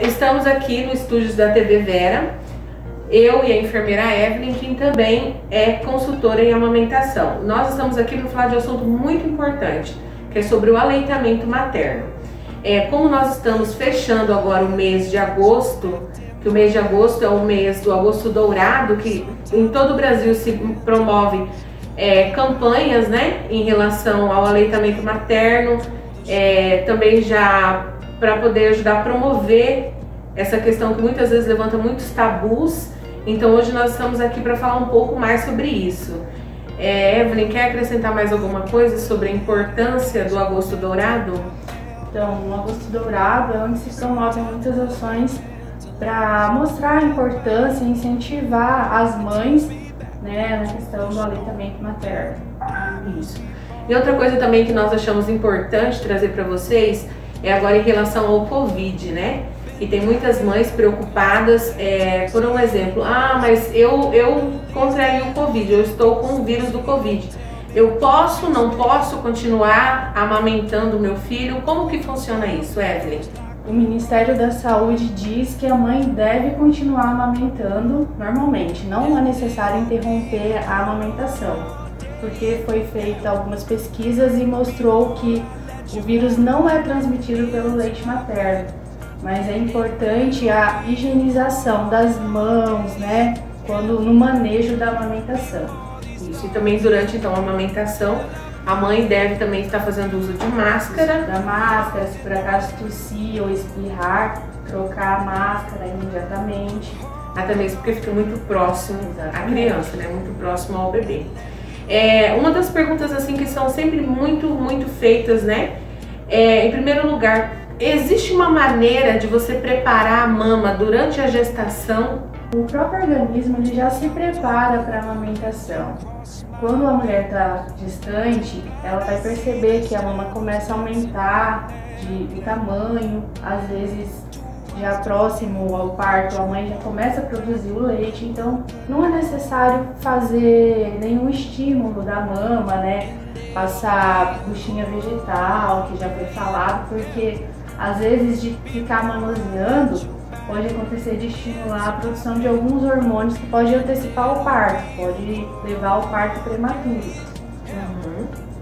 Estamos aqui no estúdio da TV Vera, eu e a enfermeira Evelyn, que também é consultora em amamentação. Nós estamos aqui para falar de um assunto muito importante, que é sobre o aleitamento materno. Como nós estamos fechando agora o mês de agosto, que o mês de agosto é o mês do Agosto Dourado, que em todo o Brasil se promove campanhas, né, em relação ao aleitamento materno, também já para poder ajudar a promover essa questão que muitas vezes levanta muitos tabus. Então hoje nós estamos aqui para falar um pouco mais sobre isso. Evelyn, quer acrescentar mais alguma coisa sobre a importância do Agosto Dourado? Então, o Agosto Dourado é onde se promovem muitas ações para mostrar a importância e incentivar as mães, né, na questão do aleitamento materno. Isso. E outra coisa também que nós achamos importante trazer para vocês é agora em relação ao Covid, né? E tem muitas mães preocupadas por um exemplo. Mas eu contraí o Covid, eu estou com o vírus do Covid. Eu posso, não posso continuar amamentando meu filho? Como que funciona isso, Evelyn? O Ministério da Saúde diz que a mãe deve continuar amamentando normalmente. Não é necessário interromper a amamentação, porque foi feita algumas pesquisas e mostrou que o vírus não é transmitido pelo leite materno. Mas é importante a higienização das mãos, né, no manejo da amamentação. Isso, e também durante então a amamentação, a mãe deve também estar fazendo uso de máscara. Da máscara, se por acaso tossir ou espirrar, trocar a máscara imediatamente. Até mesmo porque fica muito próximo à criança, né, muito próximo ao bebê. Uma das perguntas assim que são sempre muito feitas, né, em primeiro lugar, existe uma maneira de você preparar a mama durante a gestação? O próprio organismo ele já se prepara para a amamentação. Quando a mulher está gestante, ela vai perceber que a mama começa a aumentar de tamanho, às vezes já próximo ao parto a mãe já começa a produzir o leite, então não é necessário fazer nenhum estímulo da mama, né? Passar buchinha vegetal, que já foi falado, porque às vezes de ficar manuseando pode acontecer de estimular a produção de alguns hormônios que pode antecipar o parto, pode levar ao parto prematuro.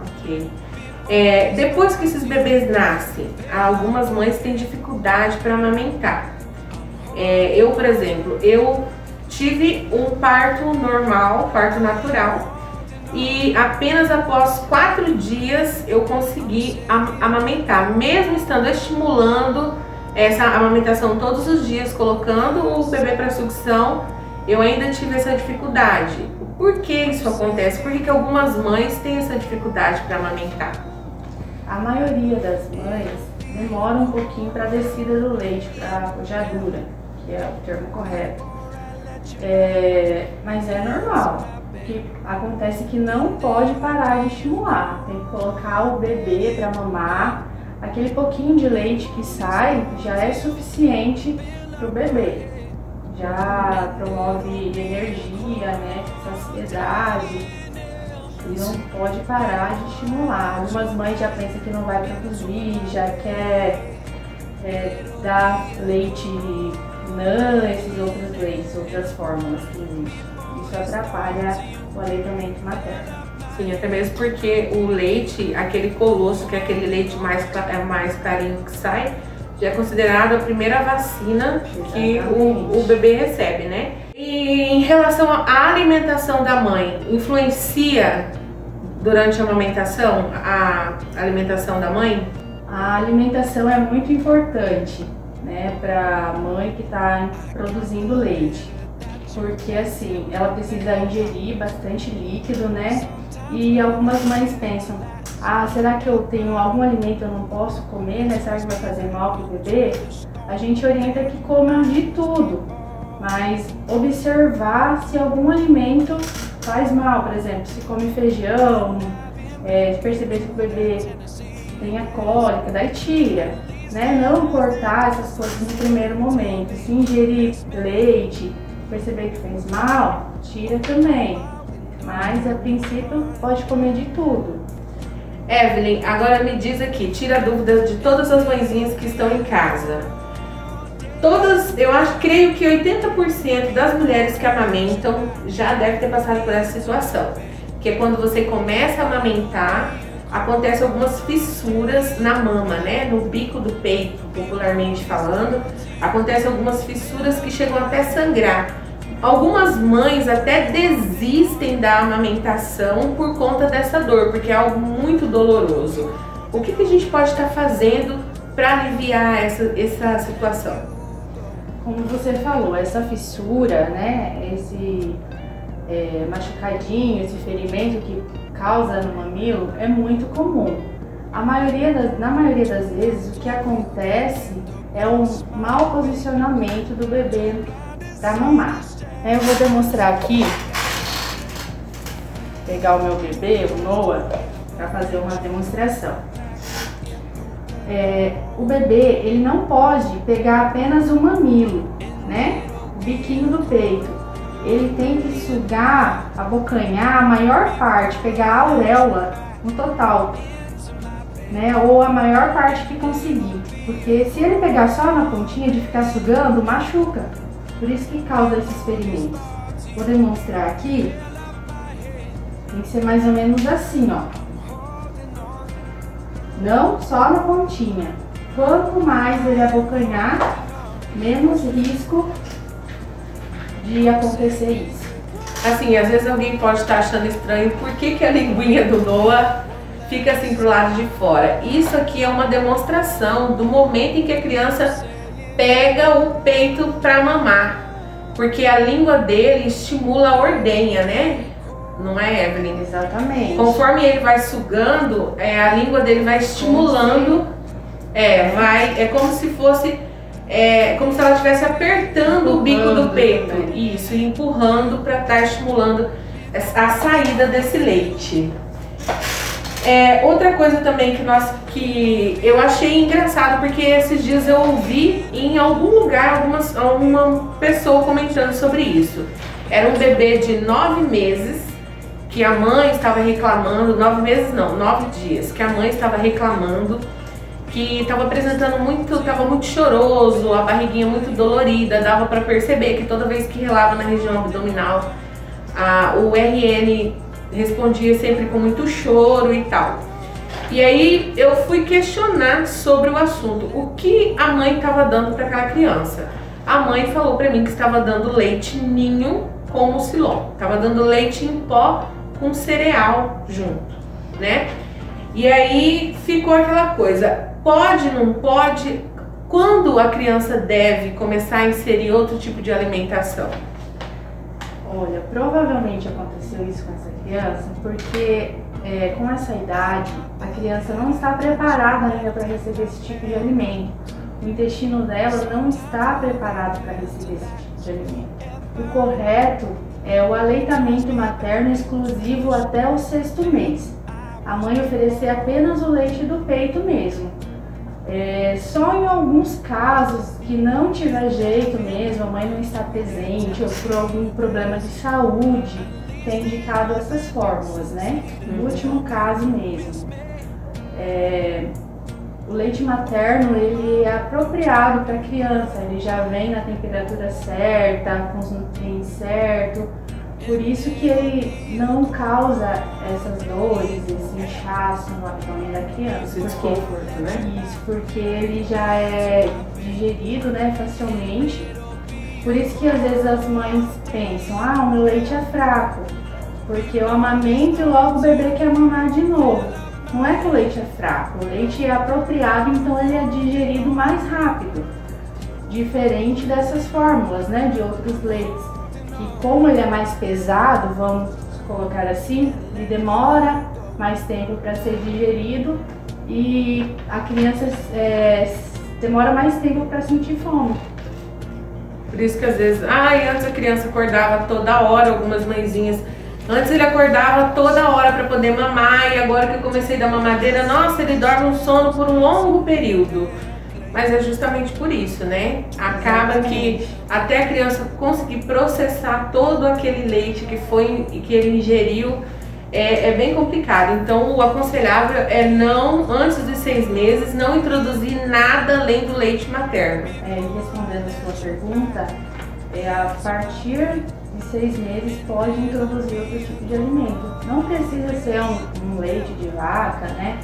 Ok. Depois que esses bebês nascem, algumas mães têm dificuldade para amamentar. Eu, por exemplo, eu tive um parto normal, parto natural, e apenas após 4 dias eu consegui amamentar, mesmo estando estimulando essa amamentação todos os dias, colocando o bebê para sucção, eu ainda tive essa dificuldade. Por que isso acontece? Por que algumas mães têm essa dificuldade para amamentar? A maioria das mães demora um pouquinho para a descida do leite, para a pujadura, que é o termo correto. Mas é normal, porque acontece que não pode parar de estimular, tem que colocar o bebê para mamar. Aquele pouquinho de leite que sai já é suficiente para o bebê, já promove energia, né, saciedade. E não pode parar de estimular. Algumas mães já pensam que não vai produzir, já quer dar leite NAN, esses outros leites, outras fórmulas que existem. Isso atrapalha o aleitamento materno. Sim, até mesmo porque o leite, aquele colosso, que é aquele leite mais clarinho que sai, já é considerado a primeira vacina que o bebê recebe, né? E em relação à alimentação da mãe, influencia durante a amamentação a alimentação da mãe? A alimentação é muito importante, né, para a mãe que está produzindo leite, porque assim, ela precisa ingerir bastante líquido, né? E algumas mães pensam, será que eu tenho algum alimento que eu não posso comer, né? Será que vai fazer mal para o bebê? A gente orienta que comam de tudo, mas observar se algum alimento faz mal. Por exemplo, se come feijão, perceber que o bebê tem a cólica, daí tira, né? Não cortar essas coisas no primeiro momento. Se ingerir leite, perceber que fez mal, tira também. Mas a princípio pode comer de tudo. Evelyn, agora me diz aqui, tira a dúvida de todas as mãezinhas que estão em casa. eu creio que 80% das mulheres que amamentam já deve ter passado por essa situação, que é quando você começa a amamentar, acontecem algumas fissuras na mama, né, no bico do peito, popularmente falando, acontecem algumas fissuras que chegam até sangrar. Algumas mães até desistem da amamentação por conta dessa dor, porque é algo muito doloroso. O que a gente pode estar fazendo para aliviar essa situação? Como você falou, essa fissura, né, esse machucadinho, esse ferimento que causa no mamilo é muito comum. Na maioria das vezes, o que acontece é um mau posicionamento do bebê para mamar. Eu vou demonstrar aqui, pegar o meu bebê, o Noah, para fazer uma demonstração. O bebê, ele não pode pegar apenas o mamilo, né? O biquinho do peito. Ele tem que sugar, abocanhar a maior parte, pegar a auréola no total, né? Ou a maior parte que conseguir. Porque se ele pegar só na pontinha de ficar sugando, machuca. Por isso que causa esses ferimentos. Vou demonstrar aqui. Tem que ser mais ou menos assim, ó. Não só na pontinha. Quanto mais ele abocanhar, menos risco de acontecer isso. Assim, às vezes alguém pode estar achando estranho por que a linguinha do Noah fica assim pro lado de fora. Isso aqui é uma demonstração do momento em que a criança pega o peito para mamar, porque a língua dele estimula a ordenha, né? Não é, Evelyn? Exatamente. Conforme ele vai sugando, a língua dele vai estimulando, é como se fosse, como se ela estivesse apertando o bico do peito, né? Isso, e empurrando para estar estimulando a saída desse leite. Outra coisa também que eu achei engraçado, porque esses dias eu ouvi em algum lugar alguma pessoa comentando sobre isso. Era um bebê de 9 meses que a mãe estava reclamando, 9 meses não, 9 dias, que a mãe estava reclamando que estava apresentando estava muito choroso, a barriguinha muito dolorida, dava para perceber que toda vez que relava na região abdominal, o RN respondia sempre com muito choro e tal. E aí eu fui questionar sobre o assunto, o que a mãe estava dando para aquela criança. A mãe falou para mim que estava dando leite ninho com mucilon, estava dando leite em pó com cereal junto, né? E aí ficou aquela coisa, pode, não pode? Quando a criança deve começar a inserir outro tipo de alimentação? Olha, provavelmente aconteceu isso com essa criança porque com essa idade a criança não está preparada ainda para receber esse tipo de alimento. O intestino dela não está preparado para receber esse tipo de alimento. O correto é o aleitamento materno exclusivo até o 6º mês. A mãe oferecer apenas o leite do peito mesmo. Só em alguns casos que não tiver jeito mesmo, a mãe não está presente ou por algum problema de saúde, que é indicado essas fórmulas, né? No último caso mesmo. O leite materno, ele é apropriado para a criança, ele já vem na temperatura certa, com os nutrientes certos, por isso que ele não causa essas dores, esse inchaço no abdômen da criança. Esse desconforto, né? Isso, porque ele já é digerido, né, facilmente. Por isso que às vezes as mães pensam, o meu leite é fraco, porque eu amamento e logo o bebê quer mamar de novo. Não é que o leite é fraco, o leite é apropriado, então ele é digerido mais rápido. Diferente dessas fórmulas, né, de outros leites, que como ele é mais pesado, vamos colocar assim, ele demora mais tempo para ser digerido e a criança demora mais tempo para sentir fome. Por isso que às vezes, antes a criança acordava toda hora, algumas mãezinhas, antes ele acordava toda hora para poder mamar, e agora que eu comecei a dar mamadeira, nossa, ele dorme um sono por um longo período. Mas é justamente por isso, né? Acaba que até a criança conseguir processar todo aquele leite que ele ingeriu, é bem complicado. Então o aconselhável é não, antes de 6 meses, não introduzir nada além do leite materno. E respondendo a sua pergunta, a partir de 6 meses pode introduzir outro tipo de alimento. Não precisa ser um leite de vaca, né?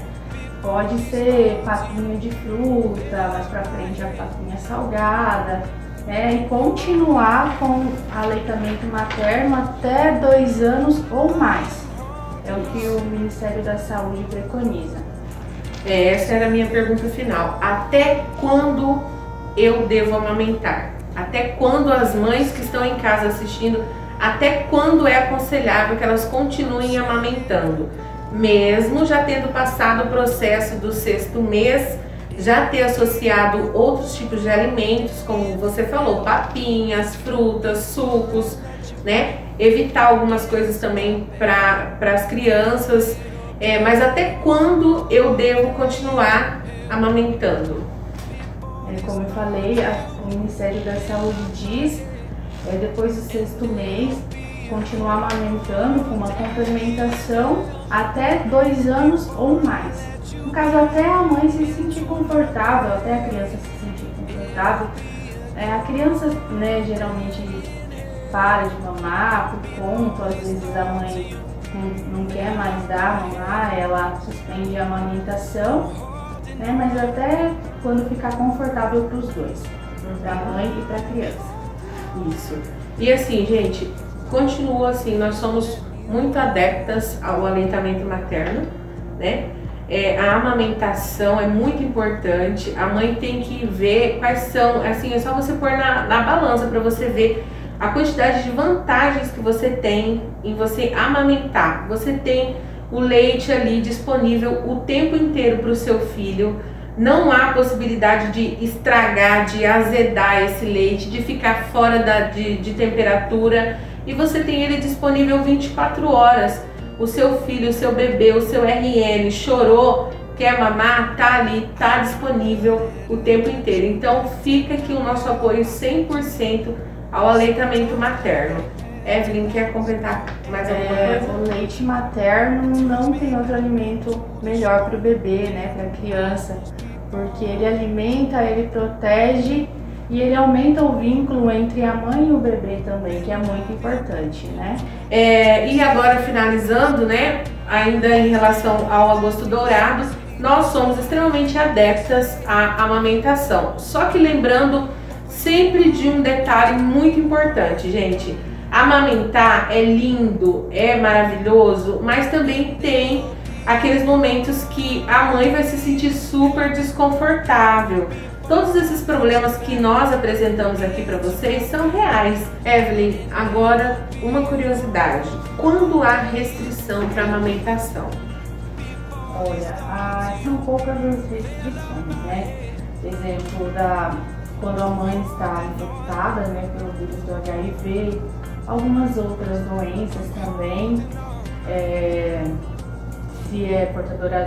Pode ser papinha de fruta, mais pra frente a papinha salgada, e continuar com aleitamento materno até 2 anos ou mais. É o que o Ministério da Saúde preconiza. Essa era a minha pergunta final. Até quando eu devo amamentar? Até quando as mães que estão em casa assistindo, até quando é aconselhável que elas continuem amamentando? Mesmo já tendo passado o processo do 6º mês, já ter associado outros tipos de alimentos, como você falou, papinhas, frutas, sucos, né? Evitar algumas coisas também para as crianças, mas até quando eu devo continuar amamentando? Como eu falei, o Ministério da Saúde diz, depois do 6º mês, continuar amamentando com uma complementação até 2 anos ou mais. No caso, até a mãe se sentir confortável, até a criança se sentir confortável. A criança, né, geralmente para de mamar por conta, às vezes a mãe não quer mais dar mamar, ela suspende a amamentação, né, mas até quando ficar confortável para os dois, para a mãe e para a criança. Isso. E assim, gente, continua assim, nós somos muito adeptas ao aleitamento materno, né? A amamentação é muito importante, a mãe tem que ver quais são, assim, é só você pôr na balança para você ver a quantidade de vantagens que você tem em você amamentar. Você tem o leite ali disponível o tempo inteiro para o seu filho, não há possibilidade de estragar, de azedar esse leite, de ficar fora de temperatura, e você tem ele disponível 24 horas. O seu filho, o seu bebê, o seu RN chorou, quer mamar, tá ali, tá disponível o tempo inteiro. Então fica aqui o nosso apoio 100% ao aleitamento materno. Evelyn, quer completar mais alguma coisa? O leite materno não tem outro alimento melhor para o bebê, né, para a criança, porque ele alimenta, ele protege e ele aumenta o vínculo entre a mãe e o bebê também, que é muito importante, né? E agora finalizando, né, ainda em relação ao agosto dourado, nós somos extremamente adeptas à amamentação. Só que lembrando sempre de um detalhe muito importante, gente. Amamentar é lindo, é maravilhoso, mas também tem aqueles momentos que a mãe vai se sentir super desconfortável. Todos esses problemas que nós apresentamos aqui para vocês são reais. Evelyn, agora uma curiosidade. Quando há restrição para amamentação? Olha, são poucas as restrições, né? Exemplo, quando a mãe está infectada, né, pelo vírus do HIV, algumas outras doenças também, se é portadora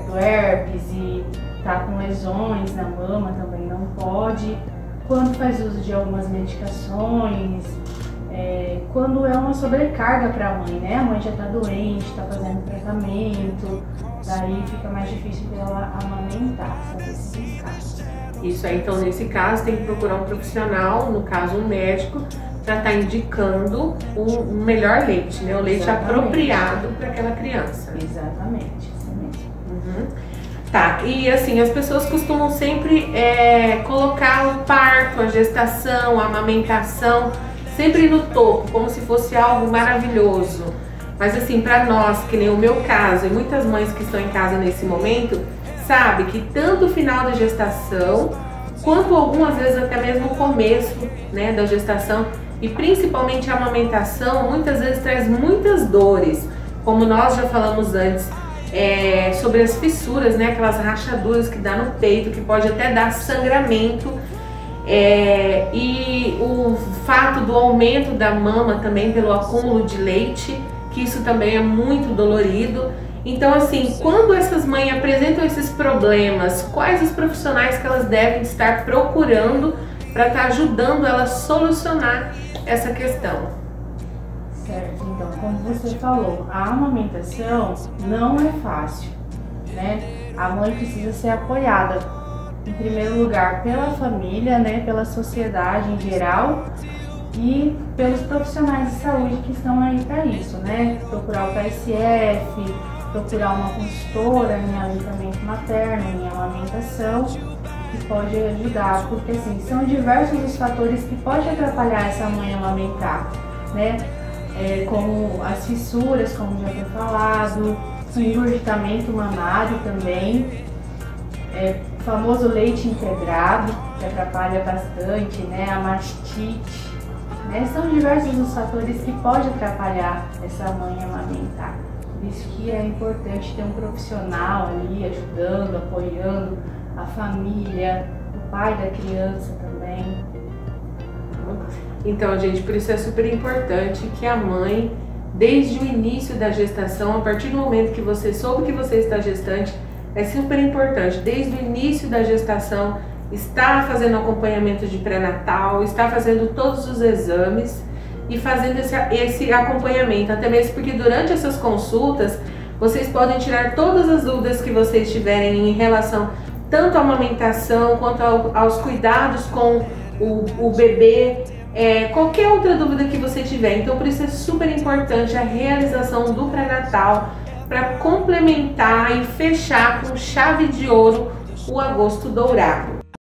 do herpes e está com lesões na mama, também não pode. Quando faz uso de algumas medicações, quando é uma sobrecarga para a mãe, né? A mãe já está doente, está fazendo tratamento, daí fica mais difícil dela amamentar, são esses casos. Isso aí, então nesse caso tem que procurar um profissional, no caso um médico, para estar indicando o melhor leite, né? O leite apropriado para aquela criança. Exatamente, isso mesmo. Tá, e assim, as pessoas costumam sempre colocar o parto, a gestação, a amamentação, sempre no topo, como se fosse algo maravilhoso. Mas assim, para nós, que nem o meu caso, e muitas mães que estão em casa nesse momento, sabe que tanto o final da gestação, quanto algumas vezes até mesmo o começo, né, da gestação, e principalmente a amamentação, muitas vezes traz muitas dores, como nós já falamos antes, sobre as fissuras, né, aquelas rachaduras que dá no peito, que pode até dar sangramento, e o fato do aumento da mama também pelo acúmulo de leite, que isso também é muito dolorido. Então assim, quando essas mães apresentam esses problemas, quais os profissionais que elas devem estar procurando para estar ajudando elas a solucionar essa questão? Certo. Então, como você falou, a amamentação não é fácil, né? A mãe precisa ser apoiada, em primeiro lugar, pela família, né? Pela sociedade em geral e pelos profissionais de saúde que estão aí para isso, né? Procurar o PSF, procurar uma consultora em aleitamento materno, em amamentação, que pode ajudar, porque assim, são diversos os fatores que podem atrapalhar essa mãe a amamentar, né? Como as fissuras, como já foi falado, o engurgitamento mamário também, o famoso leite integrado, que atrapalha bastante, né? A mastite, né? São diversos os fatores que podem atrapalhar essa mãe a amamentar. Por isso que é importante ter um profissional ali ajudando, apoiando a família, o pai da criança também. Então, gente, por isso é super importante que a mãe, desde o início da gestação, a partir do momento que você soube que você está gestante, é super importante, desde o início da gestação, estar fazendo acompanhamento de pré-natal, estar fazendo todos os exames e fazendo esse acompanhamento, até mesmo porque durante essas consultas, vocês podem tirar todas as dúvidas que vocês tiverem em relação tanto à amamentação quanto aos cuidados com o bebê, qualquer outra dúvida que você tiver. Então, por isso é super importante a realização do pré-natal para complementar e fechar com chave de ouro o agosto dourado.